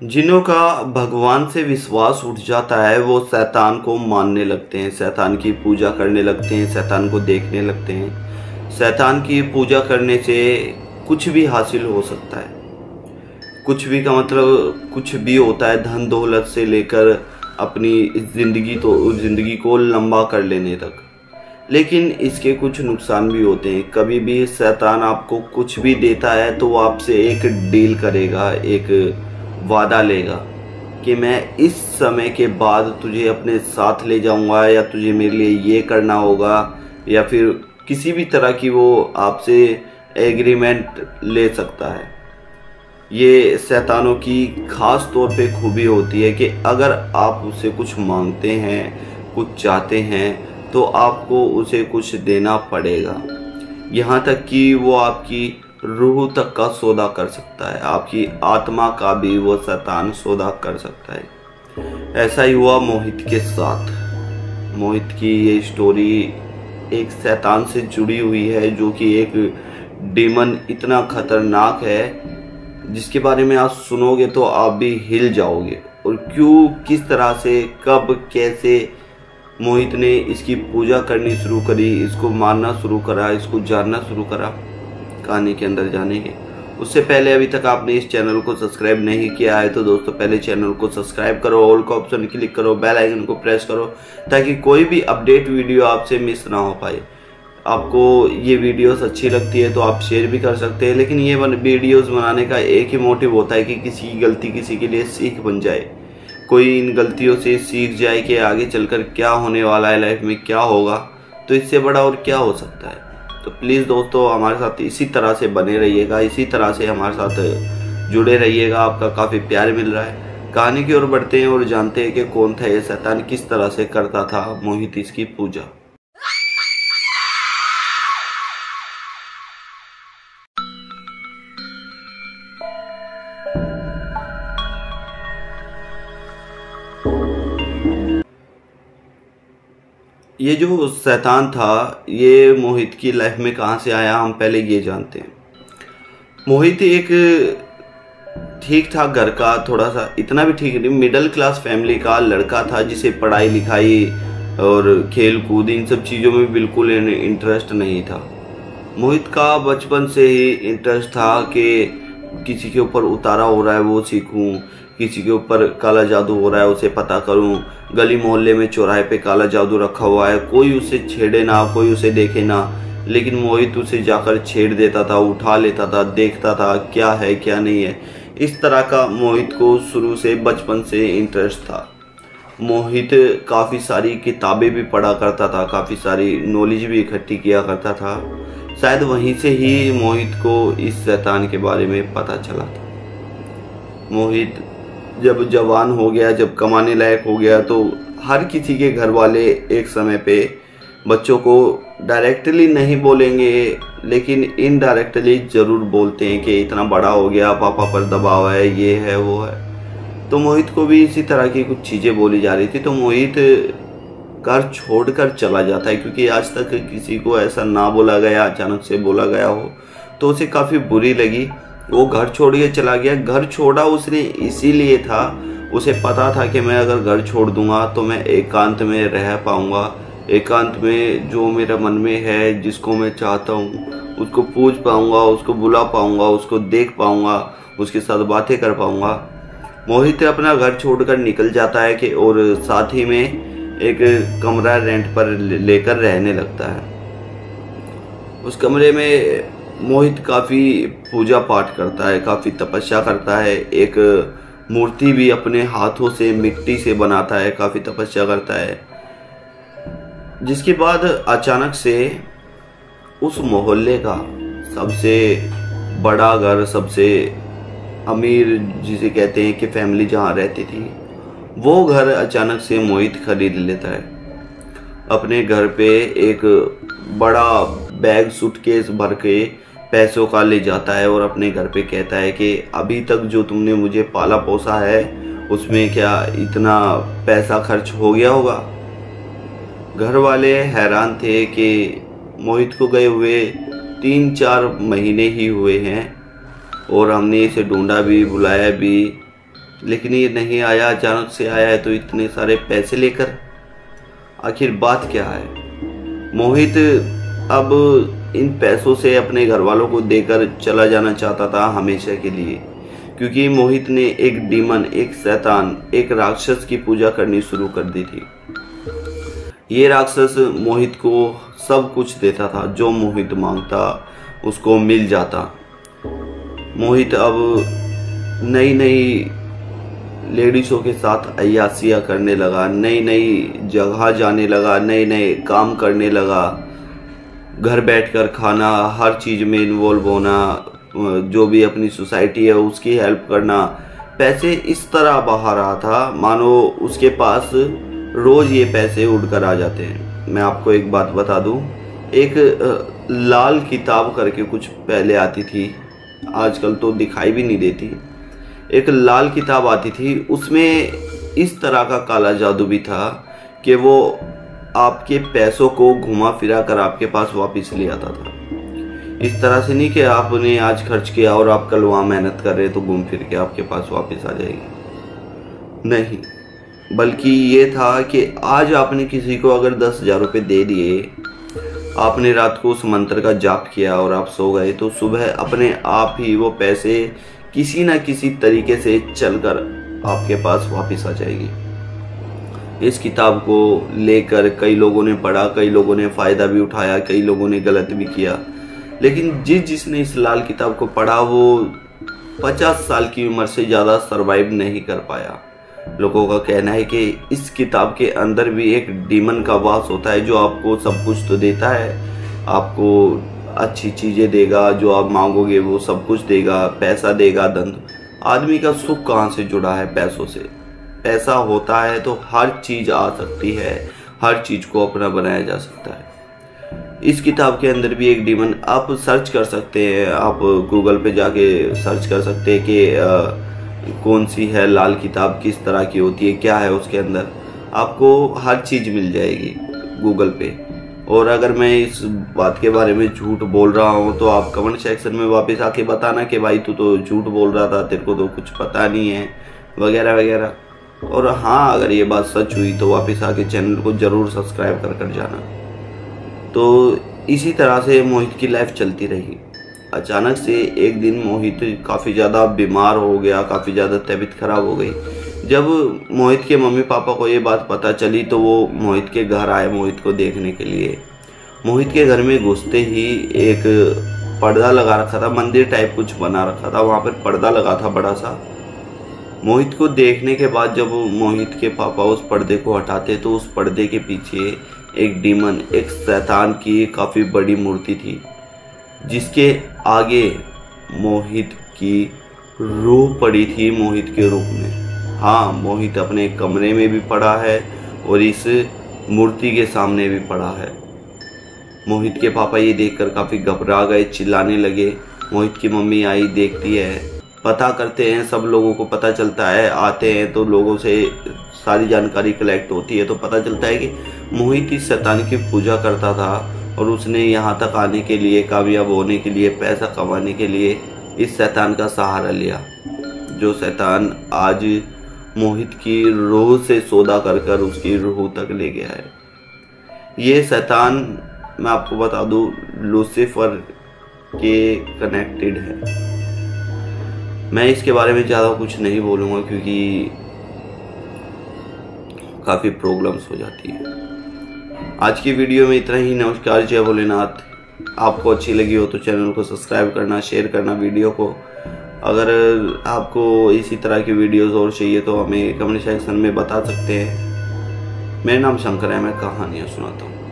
जिन्हों का भगवान से विश्वास उठ जाता है वो शैतान को मानने लगते हैं, शैतान की पूजा करने लगते हैं, शैतान को देखने लगते हैं। शैतान की पूजा करने से कुछ भी हासिल हो सकता है। कुछ भी का मतलब कुछ भी होता है, धन दौलत से लेकर अपनी ज़िंदगी को लंबा कर लेने तक। लेकिन इसके कुछ नुकसान भी होते हैं। कभी भी शैतान आपको कुछ भी देता है तो वो आपसे एक डील करेगा, एक वादा लेगा कि मैं इस समय के बाद तुझे अपने साथ ले जाऊंगा, या तुझे मेरे लिए ये करना होगा, या फिर किसी भी तरह की वो आपसे एग्रीमेंट ले सकता है। ये शैतानों की खास तौर पे खूबी होती है कि अगर आप उससे कुछ मांगते हैं, कुछ चाहते हैं, तो आपको उसे कुछ देना पड़ेगा। यहाँ तक कि वो आपकी रूह तक का सौदा कर सकता है, आपकी आत्मा का भी वो शैतान सौदा कर सकता है। ऐसा ही हुआ मोहित के साथ। मोहित की ये स्टोरी एक शैतान से जुड़ी हुई है, जो कि एक डीमन इतना खतरनाक है जिसके बारे में आप सुनोगे तो आप भी हिल जाओगे। और क्यों, किस तरह से, कब, कैसे मोहित ने इसकी पूजा करनी शुरू करी, इसको मानना शुरू करा, इसको जानना शुरू करा, कहानी के अंदर जानेंगे। उससे पहले अभी तक आपने इस चैनल को सब्सक्राइब नहीं किया है तो दोस्तों पहले चैनल को सब्सक्राइब करो, ऑल का ऑप्शन क्लिक करो, बेल आइकन को प्रेस करो, ताकि कोई भी अपडेट वीडियो आपसे मिस ना हो पाए। आपको ये वीडियोस अच्छी लगती है तो आप शेयर भी कर सकते हैं, लेकिन ये वीडियोस बनाने का एक ही मोटिव होता है कि किसी की गलती किसी के लिए सीख बन जाए, कोई इन गलतियों से सीख जाए कि आगे चलकर क्या होने वाला है, लाइफ में क्या होगा। तो इससे बड़ा और क्या हो सकता है। तो प्लीज़ दोस्तों हमारे साथ इसी तरह से बने रहिएगा, इसी तरह से हमारे साथ जुड़े रहिएगा। आपका काफ़ी प्यार मिल रहा है। कहानी की ओर बढ़ते हैं और जानते हैं कि कौन था ये शैतान, किस तरह से करता था मोहित इसकी पूजा। ये जो शैतान था ये मोहित की लाइफ में कहाँ से आया, हम पहले ये जानते हैं। मोहित एक ठीक ठाक घर का, थोड़ा सा, इतना भी ठीक नहीं, मिडिल क्लास फैमिली का लड़का था, जिसे पढ़ाई लिखाई और खेल कूद इन सब चीज़ों में बिल्कुल इंटरेस्ट नहीं था। मोहित का बचपन से ही इंटरेस्ट था कि किसी के ऊपर उतारा हो रहा है वो सीखूं, किसी के ऊपर काला जादू हो रहा है उसे पता करूं, गली मोहल्ले में चौराहे पे काला जादू रखा हुआ है, कोई उसे छेड़े ना, कोई उसे देखे ना, लेकिन मोहित उसे जाकर छेड़ देता था, उठा लेता था, देखता था क्या है क्या नहीं है। इस तरह का मोहित को शुरू से बचपन से इंटरेस्ट था। मोहित काफ़ी सारी किताबें भी पढ़ा करता था, काफ़ी सारी नॉलेज भी इकट्ठी किया करता था। शायद वहीं से ही मोहित को इस शैतान के बारे में पता चला था। मोहित जब जवान हो गया, जब कमाने लायक हो गया, तो हर किसी के घर वाले एक समय पे बच्चों को डायरेक्टली नहीं बोलेंगे लेकिन इनडायरेक्टली ज़रूर बोलते हैं कि इतना बड़ा हो गया, पापा पर दबाव है, ये है वो है। तो मोहित को भी इसी तरह की कुछ चीज़ें बोली जा रही थी। तो मोहित घर छोड़कर चला जाता है, क्योंकि आज तक किसी को ऐसा ना बोला गया, अचानक से बोला गया हो तो उसे काफ़ी बुरी लगी। वो घर छोड़ के चला गया। घर छोड़ा उसने इसीलिए था, उसे पता था कि मैं अगर घर छोड़ दूंगा तो मैं एकांत में रह पाऊंगा, एकांत में जो मेरा मन में है, जिसको मैं चाहता हूँ उसको पूछ पाऊंगा, उसको बुला पाऊंगा, उसको देख पाऊंगा, उसके साथ बातें कर पाऊंगा। मोहित अपना घर छोड़कर निकल जाता है कि और साथ ही में एक कमरा रेंट पर लेकर रहने लगता है। उस कमरे में मोहित काफ़ी पूजा पाठ करता है, काफ़ी तपस्या करता है। एक मूर्ति भी अपने हाथों से मिट्टी से बनाता है, काफ़ी तपस्या करता है। जिसके बाद अचानक से उस मोहल्ले का सबसे बड़ा घर, सबसे अमीर जिसे कहते हैं कि फैमिली जहाँ रहती थी, वो घर अचानक से मोहित खरीद लेता है। अपने घर पे एक बड़ा बैग सूटकेस भर के पैसों का ले जाता है और अपने घर पे कहता है कि अभी तक जो तुमने मुझे पाला पोसा है उसमें क्या इतना पैसा खर्च हो गया होगा। घर वाले हैरान थे कि मोहित को गए हुए 3-4 महीने ही हुए हैं और हमने इसे ढूंढा भी, बुलाया भी, लेकिन ये नहीं आया, अचानक से आया है तो इतने सारे पैसे लेकर। आखिर बात क्या है? मोहित अब इन पैसों से अपने घर वालों को देकर चला जाना चाहता था हमेशा के लिए, क्योंकि मोहित ने एक डीमन, एक शैतान, एक राक्षस की पूजा करनी शुरू कर दी थी। ये राक्षस मोहित को सब कुछ देता था, जो मोहित मांगता उसको मिल जाता। मोहित अब नई नई लेडीज़ों के साथ अय्यासियाँ करने लगा, नई नई जगह जाने लगा, नए नए काम करने लगा, घर बैठकर खाना, हर चीज़ में इन्वॉल्व होना, जो भी अपनी सोसाइटी है उसकी हेल्प करना। पैसे इस तरह बहा रहा था मानो उसके पास रोज़ ये पैसे उड़कर आ जाते हैं। मैं आपको एक बात बता दूं, एक लाल किताब करके कुछ पहले आती थी, आजकल तो दिखाई भी नहीं देती। एक लाल किताब आती थी, उसमें इस तरह का काला जादू भी था कि वो आपके पैसों को घुमा फिरा कर आपके पास वापस ले आता था। इस तरह से नहीं कि आपने आज खर्च किया और आप कल वहाँ मेहनत कर रहे तो घूम फिर के आपके पास वापस आ जाएगी, नहीं, बल्कि ये था कि आज आपने किसी को अगर 10,000 रुपये दे दिए, आपने रात को उस मंत्र का जाप किया और आप सो गए, तो सुबह अपने आप ही वो पैसे किसी न किसी तरीके से चलकर आपके पास वापस आ जाएगी। इस किताब को लेकर कई लोगों ने पढ़ा, कई लोगों ने फ़ायदा भी उठाया, कई लोगों ने गलत भी किया, लेकिन जिसने इस लाल किताब को पढ़ा वो 50 साल की उम्र से ज़्यादा सरवाइव नहीं कर पाया। लोगों का कहना है कि इस किताब के अंदर भी एक डीमन का वास होता है, जो आपको सब कुछ तो देता है, आपको अच्छी चीज़ें देगा, जो आप मांगोगे वो सब कुछ देगा, पैसा देगा, धन। आदमी का सुख कहाँ से जुड़ा है? पैसों से। पैसा होता है तो हर चीज़ आ सकती है, हर चीज़ को अपना बनाया जा सकता है। इस किताब के अंदर भी एक डीमन, आप सर्च कर सकते हैं, आप गूगल पे जाके सर्च कर सकते हैं कि कौन सी है लाल किताब, किस तरह की होती है, क्या है उसके अंदर, आपको हर चीज़ मिल जाएगी गूगल पे। और अगर मैं इस बात के बारे में झूठ बोल रहा हूँ तो आप कमेंट सेक्शन में वापस आके बताना कि भाई तू तो झूठ बोल रहा था, तेरे को तो कुछ पता नहीं है, वगैरह वगैरह। और हाँ, अगर ये बात सच हुई तो वापस आके चैनल को ज़रूर सब्सक्राइब कर जाना। तो इसी तरह से मोहित की लाइफ चलती रही। अचानक से एक दिन मोहित काफ़ी ज़्यादा बीमार हो गया, काफ़ी ज़्यादा तबीयत खराब हो गई। जब मोहित के मम्मी पापा को ये बात पता चली तो वो मोहित के घर आए मोहित को देखने के लिए। मोहित के घर में घुसते ही एक पर्दा लगा रखा था, मंदिर टाइप कुछ बना रखा था, वहाँ पर पर्दा लगा था बड़ा सा। मोहित को देखने के बाद जब मोहित के पापा उस पर्दे को हटाते तो उस पर्दे के पीछे एक डीमन, एक शैतान की काफ़ी बड़ी मूर्ति थी, जिसके आगे मोहित की रूह पड़ी थी, मोहित के रूप में। हाँ, मोहित अपने कमरे में भी पड़ा है और इस मूर्ति के सामने भी पड़ा है। मोहित के पापा ये देखकर काफ़ी घबरा गए, चिल्लाने लगे। मोहित की मम्मी आई, देखती है, पता करते हैं, सब लोगों को पता चलता है, आते हैं तो लोगों से सारी जानकारी कलेक्ट होती है, तो पता चलता है कि मोहित इस शैतान की पूजा करता था और उसने यहाँ तक आने के लिए, कामयाब होने के लिए, पैसा कमाने के लिए इस शैतान का सहारा लिया, जो शैतान आज मोहित की रूह से सौदा कर कर उसकी रूह तक ले गया है। ये शैतान, मैं आपको बता दूं, लूसीफर के कनेक्टेड है। मैं इसके बारे में ज़्यादा कुछ नहीं बोलूँगा क्योंकि काफ़ी प्रॉब्लम्स हो जाती है। आज की वीडियो में इतना ही। नमस्कार, जय भोलेनाथ। आपको अच्छी लगी हो तो चैनल को सब्सक्राइब करना, शेयर करना वीडियो को। अगर आपको इसी तरह की वीडियोस और चाहिए तो हमें कमेंट सेक्शन में बता सकते हैं। मेरा नाम शंकर है, मैं कहानियाँ सुनाता हूँ।